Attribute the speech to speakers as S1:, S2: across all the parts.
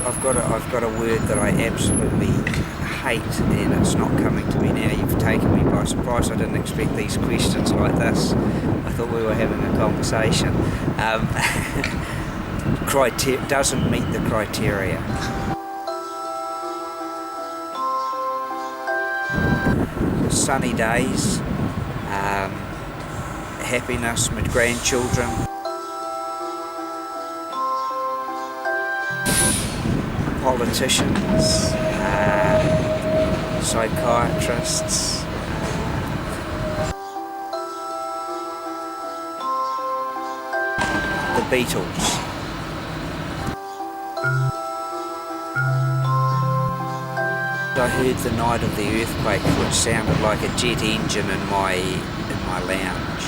S1: I've got a word that I absolutely hate, and it's not coming to me now. You've taken me by surprise. I didn't expect these questions like this. I thought we were having a conversation. Doesn't meet the criteria. Sunny days, happiness with grandchildren, politicians, psychiatrists, the Beatles. I heard the night of the earthquake, which sounded like a jet engine in my lounge.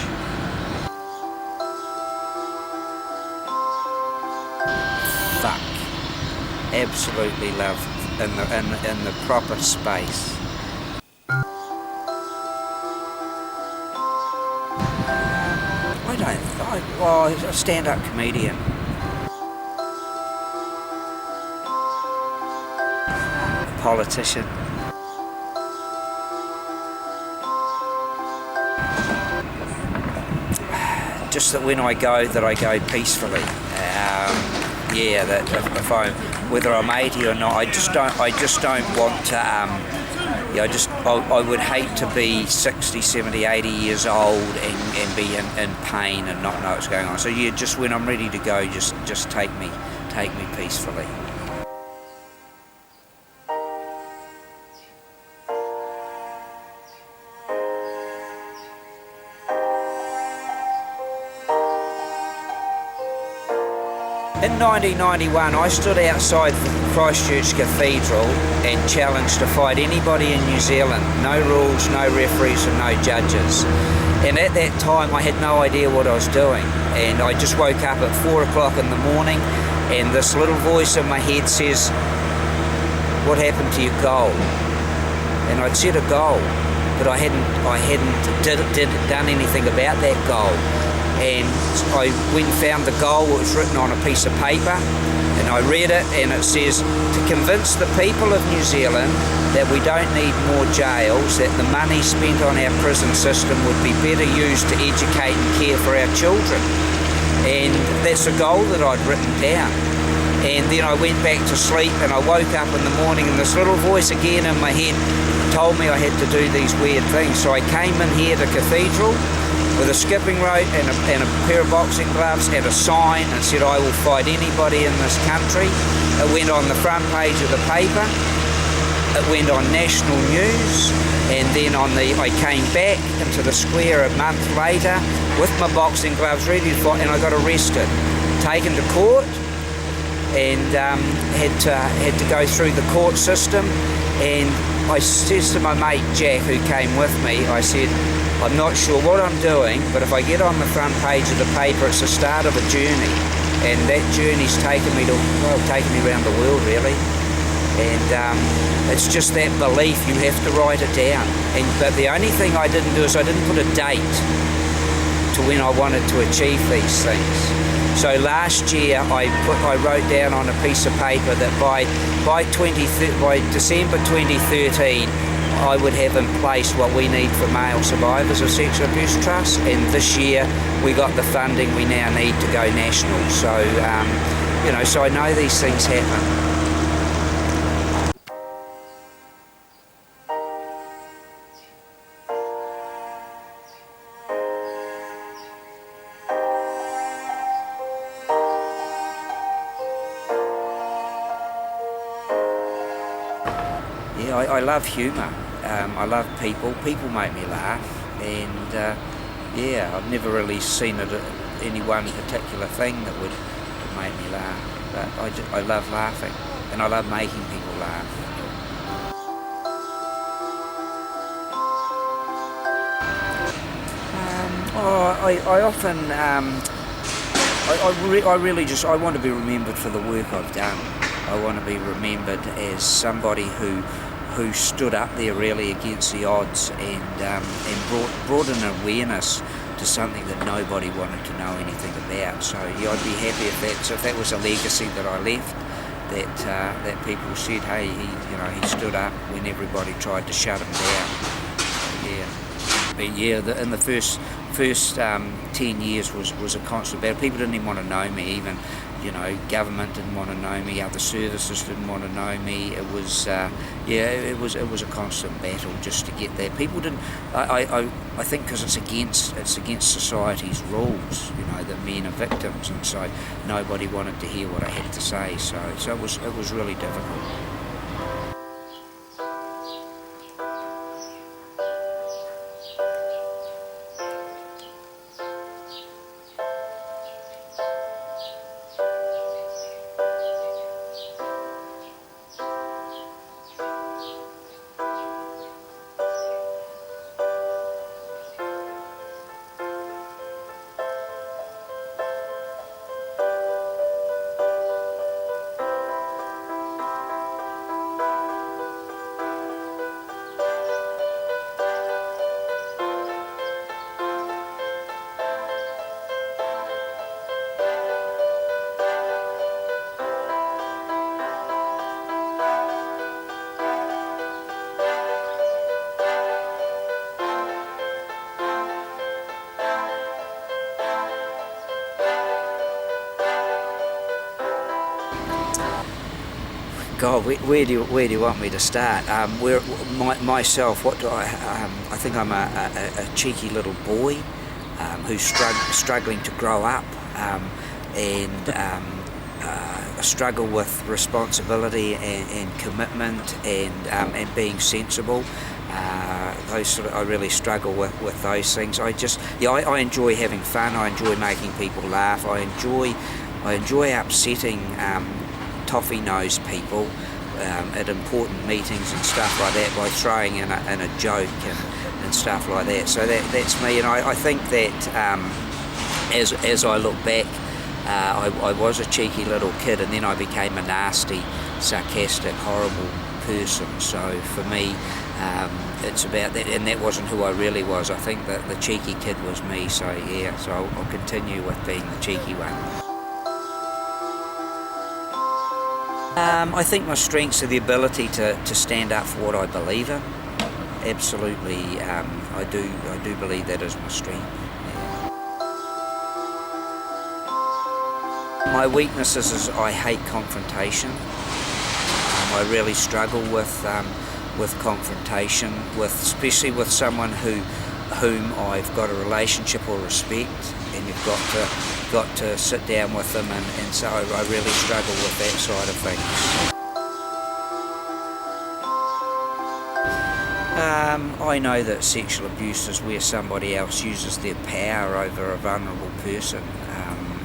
S1: Fuck. Absolutely loved in the proper space. A stand-up comedian. Politician. Just that when I go peacefully. That if whether I'm 80 or not, I just don't want to. I would hate to be 60, 70, 80 years old and be in pain and not know what's going on. So just when I'm ready to go, just take me peacefully. In 1991, I stood outside Christchurch Cathedral and challenged to fight anybody in New Zealand. No rules, no referees and no judges. And at that time I had no idea what I was doing. And I just woke up at 4 o'clock in the morning and this little voice in my head says, "What happened to your goal?" And I'd set a goal, but I hadn't done anything about that goal. And I went and found the goal. It was written on a piece of paper, and I read it, and it says, to convince the people of New Zealand that we don't need more jails, that the money spent on our prison system would be better used to educate and care for our children. And that's a goal that I'd written down. And then I went back to sleep, and I woke up in the morning, and this little voice again in my head told me I had to do these weird things. So I came in here to Cathedral with a skipping rope and a pair of boxing gloves and a sign and said, "I will fight anybody in this country." It went on the front page of the paper. It went on national news, and then I came back into the square a month later with my boxing gloves ready to fight, and I got arrested, taken to court, and had to go through the court system. And I said to my mate Jack, who came with me, I said, "I'm not sure what I'm doing, but if I get on the front page of the paper, it's the start of a journey." And that journey's taken me around the world, really. And it's just that belief, you have to write it down. But the only thing I didn't do is I didn't put a date to when I wanted to achieve these things. So last year I wrote down on a piece of paper that by December 2013 I would have in place what we need for male survivors of sexual abuse trust, and this year we got the funding we now need to go national. So so I know these things happen. I love humour. I love people. People make me laugh, and I've never really seen any one particular thing that would make me laugh. But I love laughing, and I love making people laugh. I often I want to be remembered for the work I've done. I want to be remembered as somebody who stood up there really against the odds and brought an awareness to something that nobody wanted to know anything about. So I'd be happy if that was a legacy that I left. that people said, hey, he stood up when everybody tried to shut him down. But in the first 10 years was a constant battle. People didn't even want to know me. Even government didn't want to know me. Other services didn't want to know me. It was it was a constant battle just to get there. People didn't. I think because it's against society's rules. That men are victims, and so nobody wanted to hear what I had to say. So it was really difficult. God, where do you want me to start? Myself, what do I think I'm a cheeky little boy who's struggling to grow up and struggle with responsibility and commitment and being sensible. I really struggle with those things. I enjoy having fun. I enjoy making people laugh. I enjoy upsetting toffee-nosed people at important meetings and stuff like that by throwing in a joke and stuff like that. So that's me, and I think that as I look back, I was a cheeky little kid, and then I became a nasty, sarcastic, horrible person. So for me, it's about that, and that wasn't who I really was. I think that the cheeky kid was me. So I'll continue with being the cheeky one. I think my strengths are the ability to stand up for what I believe in. Absolutely, I do believe that is my strength. My weaknesses is I hate confrontation. I really struggle with confrontation, especially with someone whom I've got a relationship or respect, and you've got to sit down with them, and so I really struggle with that side of things. I know that sexual abuse is where somebody else uses their power over a vulnerable person,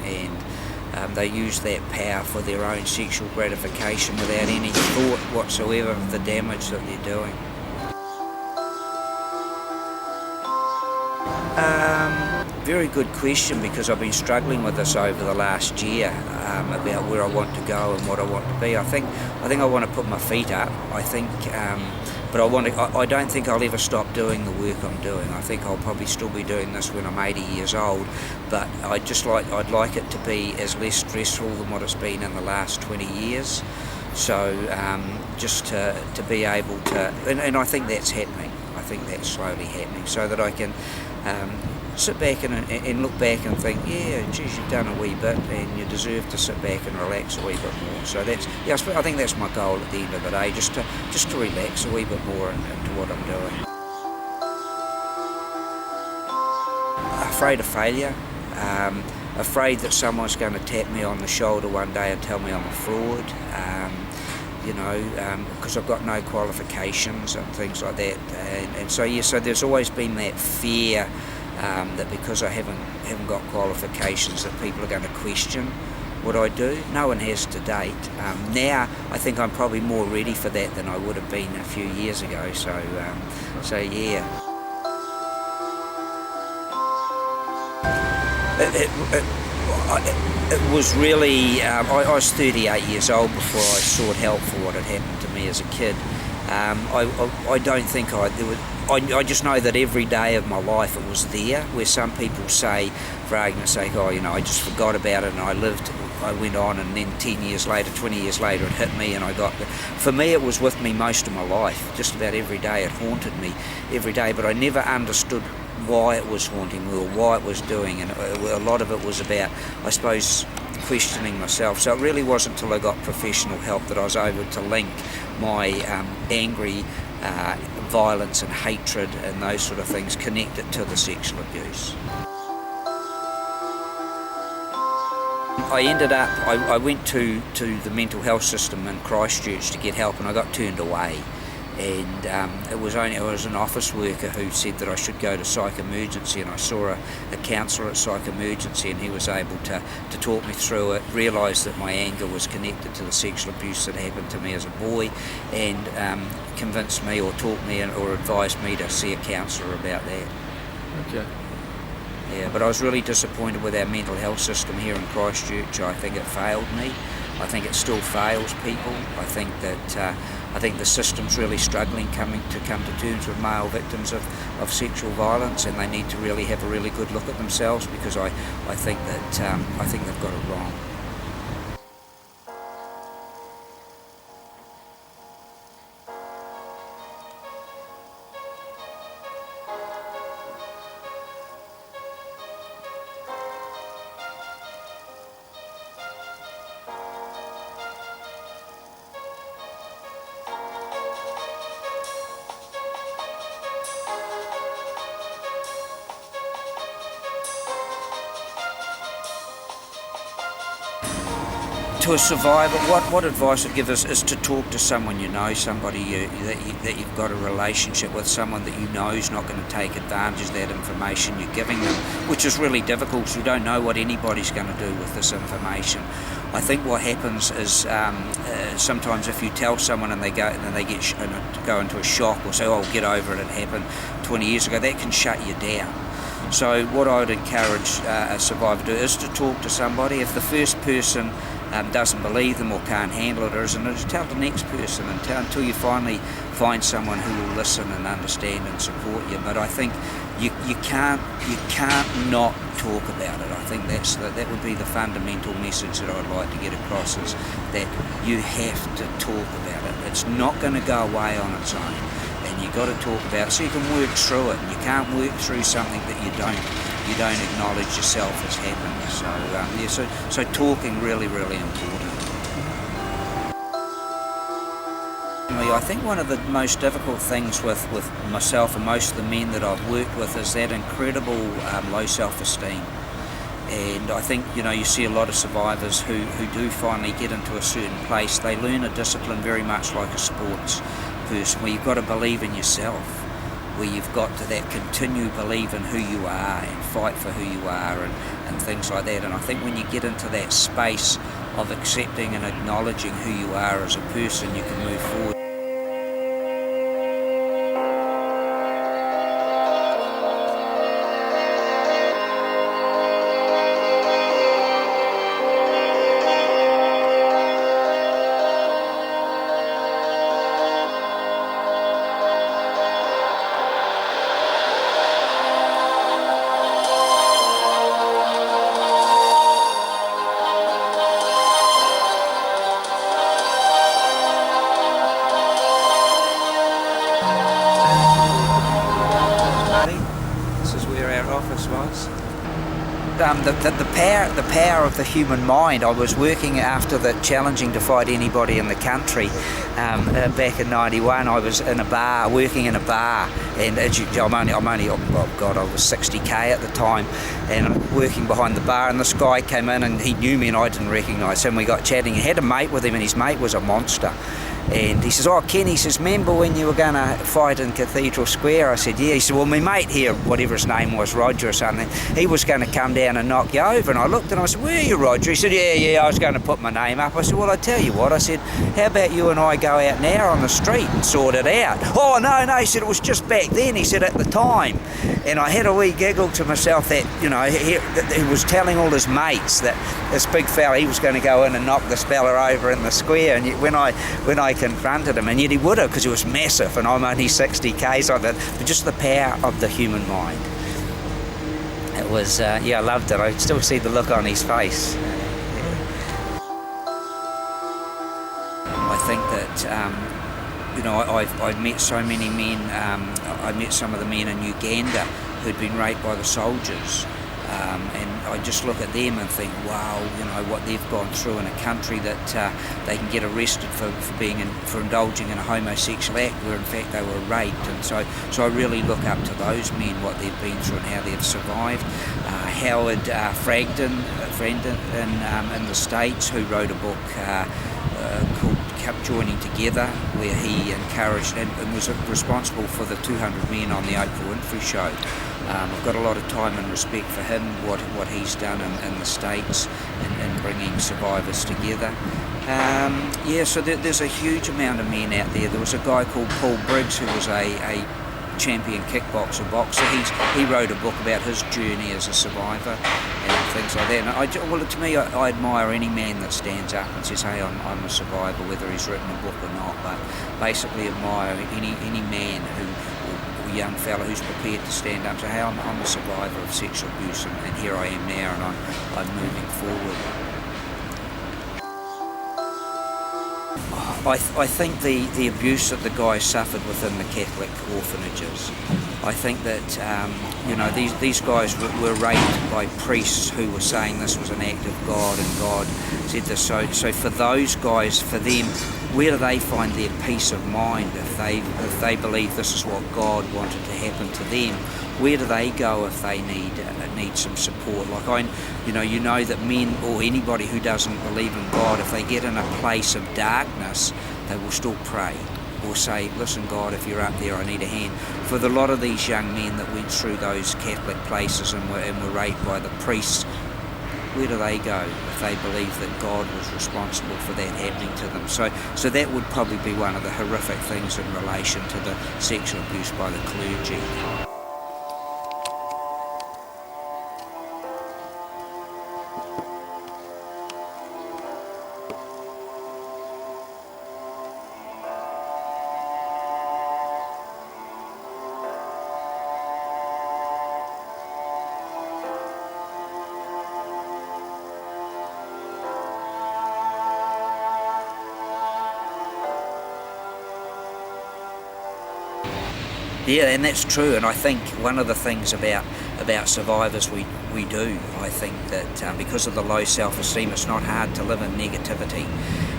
S1: and they use that power for their own sexual gratification without any thought whatsoever of the damage that they're doing. Very good question, because I've been struggling with this over the last year about where I want to go and what I want to be. I think I want to put my feet up. I think, but I don't think I'll ever stop doing the work I'm doing. I think I'll probably still be doing this when I'm 80 years old. But I'd like it to be as less stressful than what it's been in the last 20 years. So just to be able to, and I think that's happening. I think that's slowly happening, so that I can sit back and look back and think, yeah, geez, you've done a wee bit, and you deserve to sit back and relax a wee bit more. So I think that's my goal at the end of the day, just to relax a wee bit more into what I'm doing. Afraid of failure, afraid that someone's going to tap me on the shoulder one day and tell me I'm a fraud. Because I've got no qualifications and things like that, and so there's always been that fear that because I haven't got qualifications, that people are going to question what I do. No one has to date. Now I think I'm probably more ready for that than I would have been a few years ago. So yeah. It was really, I was 38 years old before I sought help for what had happened to me as a kid. I don't think I just know that every day of my life it was there, where some people say, for argument's sake, I just forgot about it and I lived I went on, and then 10 years later, 20 years later, it hit me, and for me it was with me most of my life. Just about every day it haunted me every day, but I never understood why it was haunting me or why it was doing, and a lot of it was about, I suppose, questioning myself. So it really wasn't until I got professional help that I was able to link my angry violence and hatred and those sort of things, connected to the sexual abuse. I went to the mental health system in Christchurch to get help, and I got turned away. And it was an office worker who said that I should go to psych emergency, and I saw a counsellor at psych emergency, and he was able to talk me through it, realised that my anger was connected to the sexual abuse that happened to me as a boy, and convinced me or taught me or advised me to see a counsellor about that.
S2: Okay.
S1: Yeah, but I was really disappointed with our mental health system here in Christchurch. I think it failed me. I think it still fails people. I think the system's really struggling coming to terms with male victims of sexual violence, and they need to really have a really good look at themselves, because I think they've got it wrong. To a survivor, what advice I'd give is to talk to someone you know, somebody that you've got a relationship with, someone that you know is not going to take advantage of that information you're giving them, which is really difficult because we don't know what anybody's going to do with this information. I think what happens is sometimes if you tell someone and they go into a shock or say, "Oh, get over it, it happened 20 years ago," that can shut you down. So what I would encourage a survivor to do is to talk to somebody. If the first person doesn't believe them or can't handle it, or just tell the next person until you finally find someone who will listen and understand and support you. But I think you can't not talk about it. I think that would be the fundamental message that I'd like to get across, is that you have to talk about it. It's not going to go away on its own, and you've got to talk about it so you can work through it. And you can't work through something that you don't acknowledge yourself as happened. So talking really important. I think one of the most difficult things with myself and most of the men that I've worked with is that incredible low self-esteem. And I think, you see a lot of survivors who do finally get into a certain place. They learn a discipline very much like a sports person, where you've got to believe in yourself, where you've got to that continue believe in who you are and fight for who you are and things like that. And I think when you get into that space of accepting and acknowledging who you are as a person, you can move forward. The power of the human mind. I was working after the Challenging Defied Anybody in the Country back in '91. I was in a bar, working in a bar, and I was 60k at the time, and I'm working behind the bar, and this guy came in and he knew me and I didn't recognise him. We got chatting. He had a mate with him, and his mate was a monster. And he says, "Oh, Ken," he says, "remember when you were going to fight in Cathedral Square?" I said, "Yeah." He said, "Well, my mate here, whatever his name was, Roger or something, he was going to come down and knock you over." And I looked and I said, "Where are you, Roger?" He said, Yeah, I was going to put my name up." I said, "Well, I tell you what," I said, "how about you and I go out now on the street and sort it out?" "Oh, no," he said, "it was just back then," he said, "at the time." And I had a wee giggle to myself that, he was telling all his mates that this big fella, he was going to go in and knock this fella over in the square. And yet when I confronted him, and yet he would have, because he was massive, and I'm only 60 k's of it, but just the power of the human mind. It was, I loved it. I still see the look on his face. that I've met so many men. I met some of the men in Uganda who'd been raped by the soldiers, and I just look at them and think, wow, what they've gone through in a country that they can get arrested for indulging in a homosexual act, where in fact they were raped. And so I really look up to those men, what they've been through and how they've survived. Howard Fragden in the States, who wrote a book called Kept Joining Together, where he encouraged and was responsible for the 200 men on the Oprah Winfrey show. I've got a lot of time and respect for him, what he's done in the States in bringing survivors together. So there's a huge amount of men out there. There was a guy called Paul Briggs who was a champion boxer. He wrote a book about his journey as a survivor and things like that. And to me, I admire any man that stands up and says, hey, I'm a survivor, whether he's written a book or not, but basically admire any man or young fella who's prepared to stand up and say, hey, I'm a survivor of sexual abuse, and here I am now, and I'm moving forward. I think the abuse that the guy suffered within the Catholic orphanages, I think that these guys were raped by priests who were saying this was an act of God, and God said this. So for those guys, for them, where do they find their peace of mind if they believe this is what God wanted to happen to them? Where do they go if they need some support? Like you know that men or anybody who doesn't believe in God, if they get in a place of darkness, they will still pray or say, listen, God, if you're up there, I need a hand. For a lot of these young men that went through those Catholic places and were raped by the priests, where do they go if they believe that God was responsible for that happening to them? So that would probably be one of the horrific things in relation to the sexual abuse by the clergy. Yeah, and that's true, and I think one of the things about survivors we do, I think that because of the low self-esteem, it's not hard to live in negativity.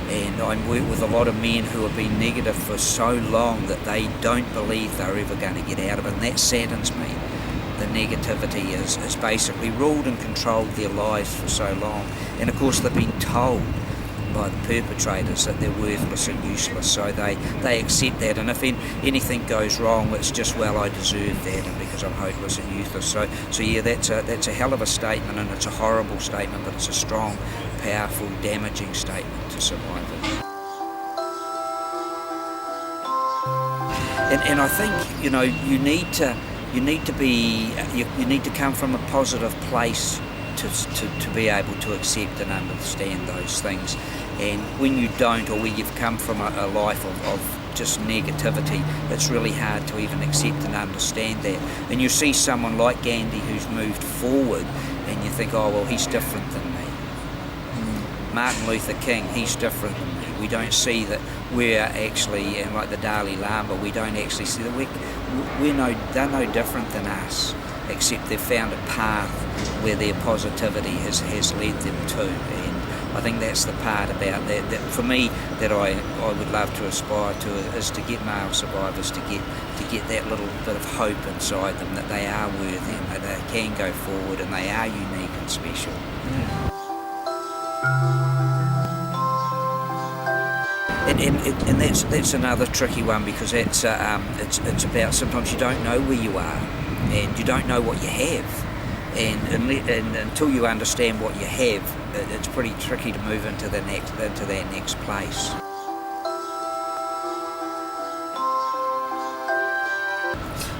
S1: And I work with a lot of men who have been negative for so long that they don't believe they're ever going to get out of it, and that saddens me. The negativity is basically ruled and controlled their lives for so long, and of course they've been told by the perpetrators that they're worthless and useless, so they accept that, and if anything goes wrong, it's just, well, I deserve that, and because I'm hopeless and useless. So yeah, that's a hell of a statement, and it's a horrible statement, but it's a strong, powerful, damaging statement to survivors. And I think you need to come from a positive place to be able to accept and understand those things. And when you don't, or when you've come from a life of just negativity, it's really hard to even accept and understand that. And you see someone like Gandhi who's moved forward, and you think, oh, well, he's different than me. Martin Luther King, he's different than me. We don't see that we're actually, and like the Dalai Lama, we don't actually see that they're no different than us, except they've found a path where their positivity has led them to. And I think that's the part about that for me that I would love to aspire to, is to get male survivors to get that little bit of hope inside them, that they are worthy and that they can go forward and they are unique and special. And that's another tricky one, because it's about, sometimes you don't know where you are and you don't know what you have, and until you understand what you have, it's pretty tricky to move into that next place.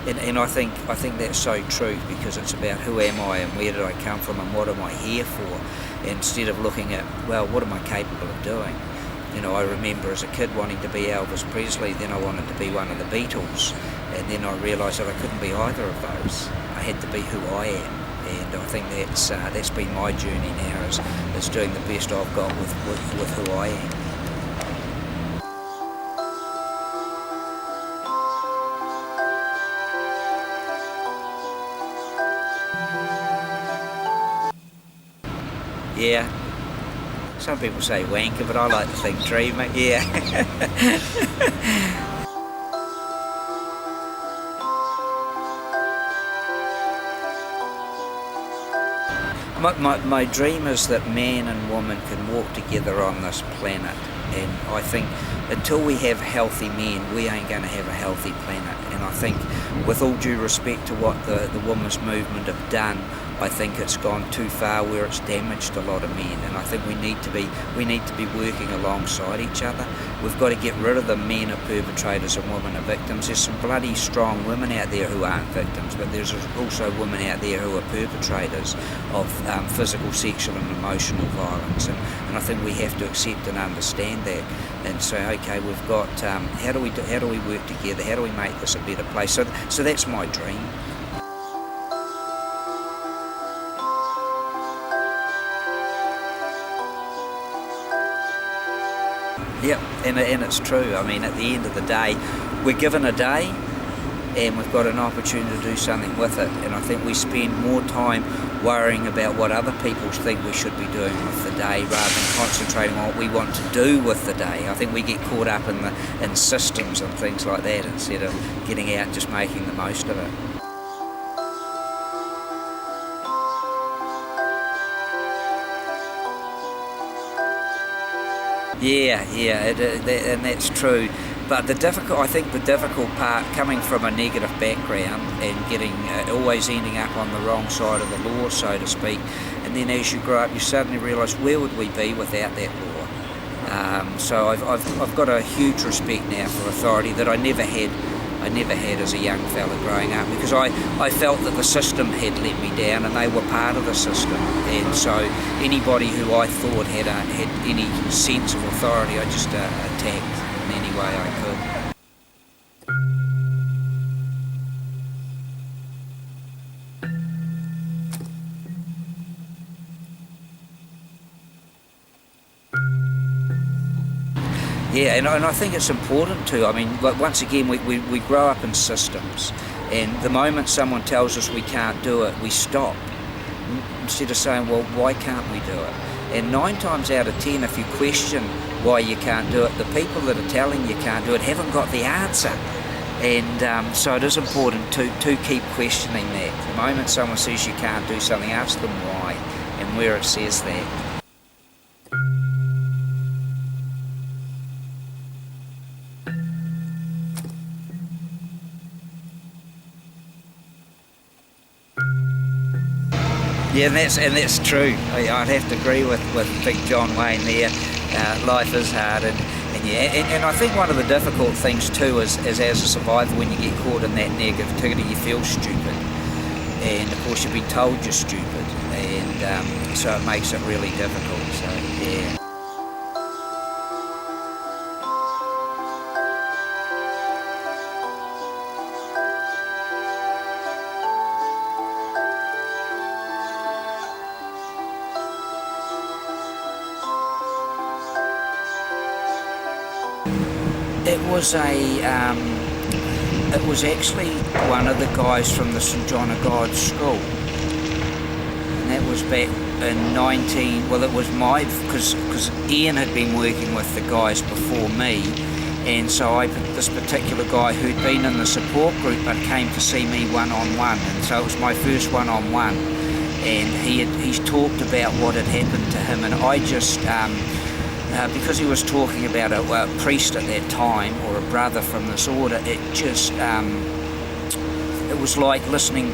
S1: And I think that's so true, because it's about who am I and where did I come from and what am I here for, instead of looking at, well, what am I capable of doing? I remember as a kid wanting to be Elvis Presley, then I wanted to be one of the Beatles, and then I realised that I couldn't be either of those. I had to be who I am, and I think that's been my journey now, is doing the best I've got with who I am. Yeah. Some people say wanker, but I like to think dreamer. Yeah. My dream is that man and woman can walk together on this planet, and I think until we have healthy men, we ain't going to have a healthy planet. And I think, with all due respect to what the women's movement have done, I think it's gone too far where it's damaged a lot of men, and I think we need to be working alongside each other. We've got to get rid of the men are perpetrators and women are victims. There's some bloody strong women out there who aren't victims, but there's also women out there who are perpetrators of physical, sexual and emotional violence, and I think we have to accept and understand that and say, okay, we've got how do we work together, how do we make this a better place? So that's my dream. Yep, and it's true. I mean, at the end of the day, we're given a day and we've got an opportunity to do something with it. And I think we spend more time worrying about what other people think we should be doing with the day rather than concentrating on what we want to do with the day. I think we get caught up in systems and things like that instead of getting out and just making the most of it. Yeah, and that's true. But I think the difficult part, coming from a negative background and getting always ending up on the wrong side of the law, so to speak, and then as you grow up, you suddenly realise, where would we be without that law? So I've got a huge respect now for authority that I never had as a young fella growing up, because I felt that the system had let me down and they were part of the system, and so anybody who I thought had any sense of authority, I just attacked in any way I could. Yeah, and I think it's important too. I mean, once again, we grow up in systems, and the moment someone tells us we can't do it, we stop. Instead of saying, well, why can't we do it? And 9 times out of 10, if you question why you can't do it, the people that are telling you can't do it haven't got the answer. And so it is important to keep questioning that. The moment someone says you can't do something, ask them why and where it says that. Yeah, and that's true. I'd have to agree with Big John Wayne there. Life is hard, and I think one of the difficult things too is as a survivor, when you get caught in that negativity, you feel stupid, and of course you've been told you're stupid, and so it makes it really difficult. So yeah. It was actually one of the guys from the St John of God school, and that was back in because Ian had been working with the guys before me, and so this particular guy who'd been in the support group but came to see me one-on-one, and so it was my first one-on-one, and he's talked about what had happened to him, and I just because he was talking about a priest at that time, or a brother from this order, it was like listening.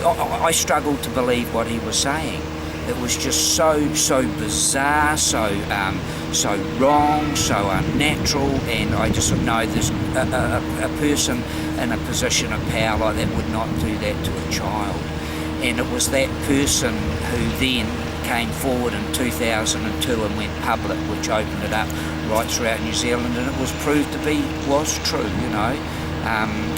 S1: I struggled to believe what he was saying. It was just so bizarre, so wrong, so unnatural, and I just thought, no, there's a person in a position of power like that would not do that to a child. And it was that person who then came forward in 2002 and went public, which opened it up right throughout New Zealand, and it was proved to was true, you know.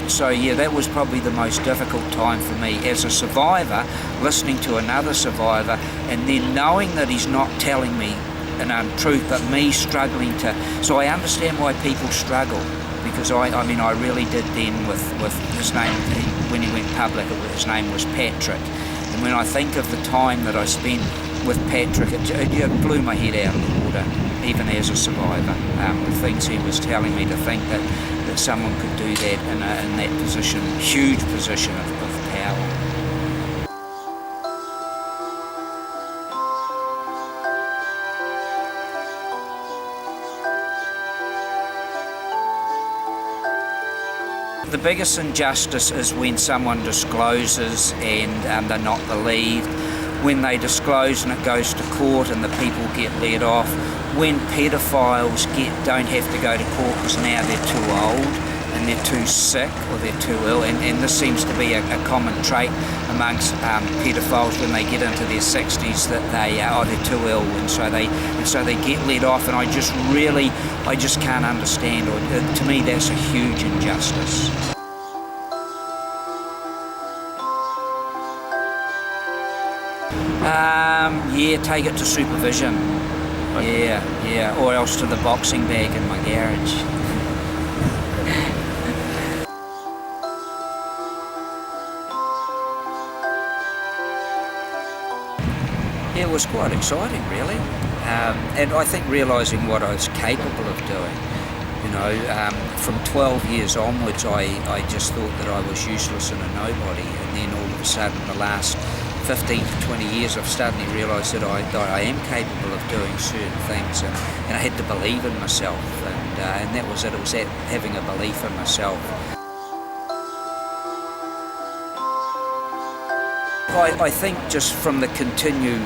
S1: So yeah, that was probably the most difficult time for me as a survivor, listening to another survivor, and then knowing that he's not telling me an untruth, but me struggling to. So I understand why people struggle, because I mean I really did then with his name, when he went public, his name was Patrick. And when I think of the time that I spent with Patrick, it blew my head out of the water, even as a survivor. The things he was telling me, to think that someone could do that in that position, huge position of power. The biggest injustice is when someone discloses and they're not believed, when they disclose and it goes to court and the people get let off, when paedophiles don't have to go to court because now they're too old and they're too sick or they're too ill, and this seems to be a common trait amongst paedophiles when they get into their 60s, that they're too ill, and so they get let off, and I just can't understand, or to me that's a huge injustice. Yeah, take it to supervision. Okay. Yeah, or else to the boxing bag in my garage. Yeah, it was quite exciting, really, and I think realising what I was capable of doing. You know, from 12 years onwards, I just thought that I was useless and a nobody, and then all of a sudden, the last 15 to 20 years, I've suddenly realised that I am capable of doing certain things, and I had to believe in myself, and that was it. It was that, having a belief in myself. I think just from the continue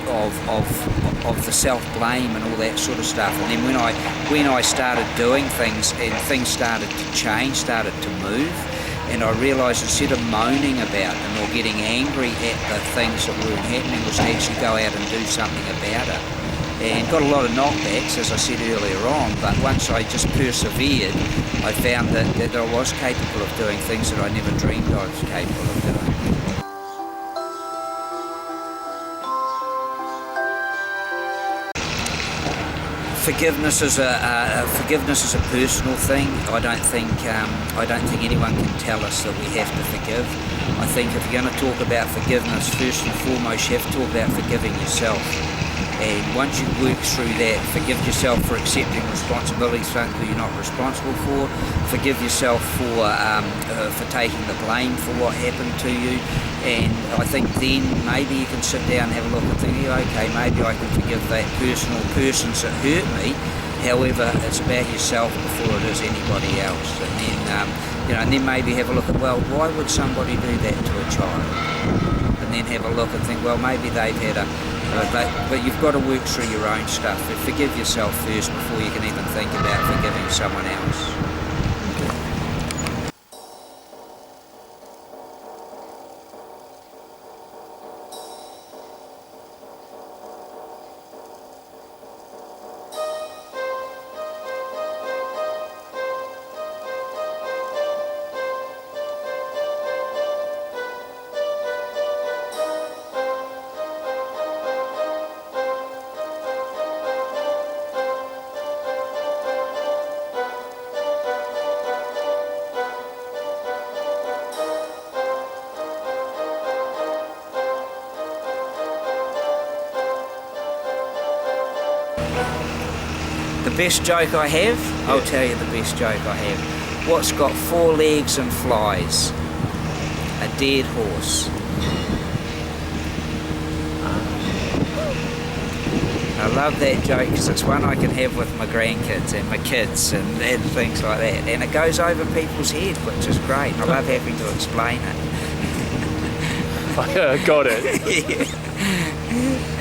S1: of the self-blame and all that sort of stuff, and then when I started doing things and things started to change, started to move, and I realised instead of moaning about them or getting angry at the things that weren't happening, was to actually go out and do something about it. And got a lot of knockbacks, as I said earlier on, but once I just persevered, I found that I was capable of doing things that I never dreamed I was capable of doing. Forgiveness is a personal thing. I don't think anyone can tell us that we have to forgive. I think if you're going to talk about forgiveness, first and foremost, you have to talk about forgiving yourself. And once you work through that, forgive yourself for accepting responsibility for something you're not responsible for. Forgive yourself for taking the blame for what happened to you. And I think then maybe you can sit down and have a look and think, okay, maybe I can forgive that person or persons that hurt me. However, it's about yourself before it is anybody else. And then, and then maybe have a look at, well, why would somebody do that to a child? And then have a look and think, well, maybe they've had but you've got to work through your own stuff. Forgive yourself first before you can even think about forgiving someone else. The best joke I have? I'll tell you the best joke I have. What's got 4 legs and flies? A dead horse. I love that joke because it's one I can have with my grandkids and my kids and things like that. And it goes over people's head, which is great. I love having to explain it.
S2: Got it.
S1: Yeah.